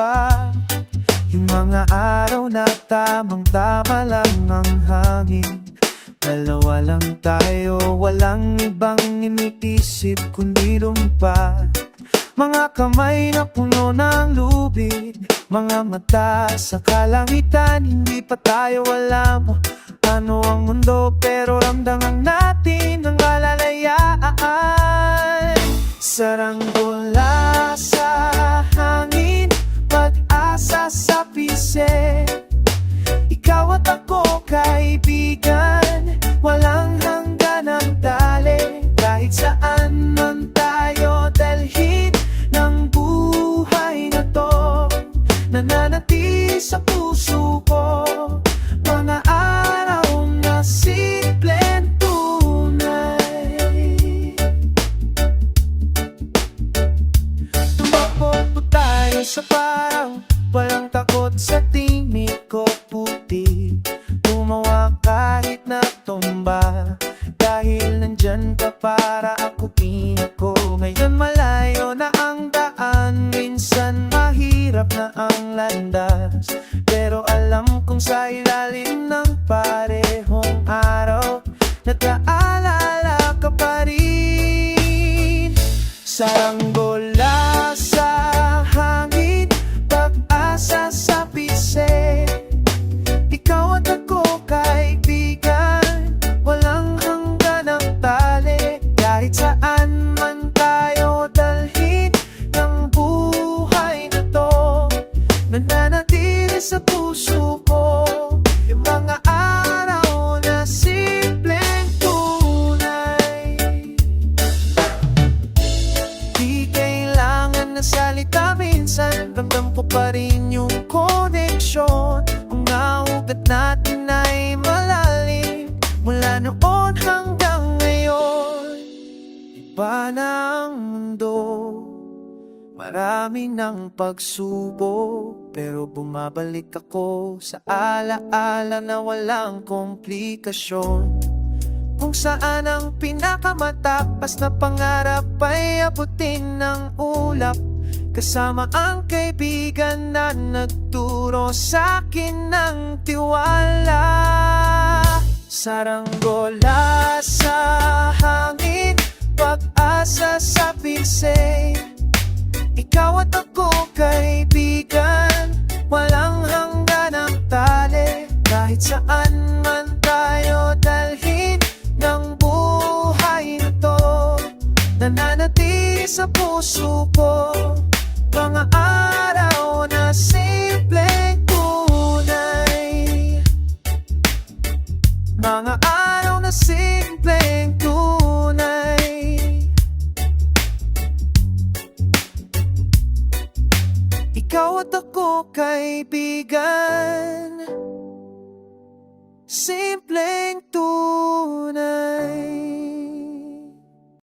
ba? Yung mga araw na tamang-tama lang ang hangin. Dalawa lang tayo, walang ibang iniisip kundi lumipad. Mga kamay na puno ng lubid, mga mata sa kalangitan. Hindi pa tayo alam ano ang mundo, pero ramdaman natin ang alalayaan. Saranggola sa hangin, pag-asa sa pisngi. Ikaw at ako, kaibigan, walang hanggan ang tali. Kahit saan man tayo dalhin ng buhay na to, nananatili sa puso ko. Mga araw na simpleng tunay. Tumakbo po tayo sa paraw, walang takot sa tingin ko puti. Tumawa kahit natumba, dahil nandyan ka para akutin ako. Ngayon malayo na ang daan, minsan mahirap na ang landas, pero alam kong sa ilalim ng parehong araw, nag-aalala ka pa rin. Saranggola sa hangin, pag-asa sa pisngi. Ikaw at ako, kaibigan, walang hanggan ang tali. Kahit saan man tayo dalhin ng buhay na to, nananatili sa puso ko. Yung mga araw na simpleng tunay. Di kailangan na salita minsan, ramdam ko pa rin yung koneksyon. Ang ugat natin ay malalim, mula noon hanggang ngayon. Iba na ang mundo, marami ng pagsubok, pero bumabalik ako sa alaala na walang komplikasyon. Kung saan ang pinakamatapas na pangarap ay abutin ng ulap, kasama ang kaibigan na nagturo sa'kin ng tiwala. Saranggola sa hangin, pag-asa sa pisngi. Ikaw at ako, kaibigan, walang hanggan ang tali. Kahit saan man tayo dalhin ng buhay na to, nananatili sa puso ko. Mga araw na simpleng tunay. Mga araw na simpleng tunay. Ikaw at ako, kaibigan, simpleng tunay.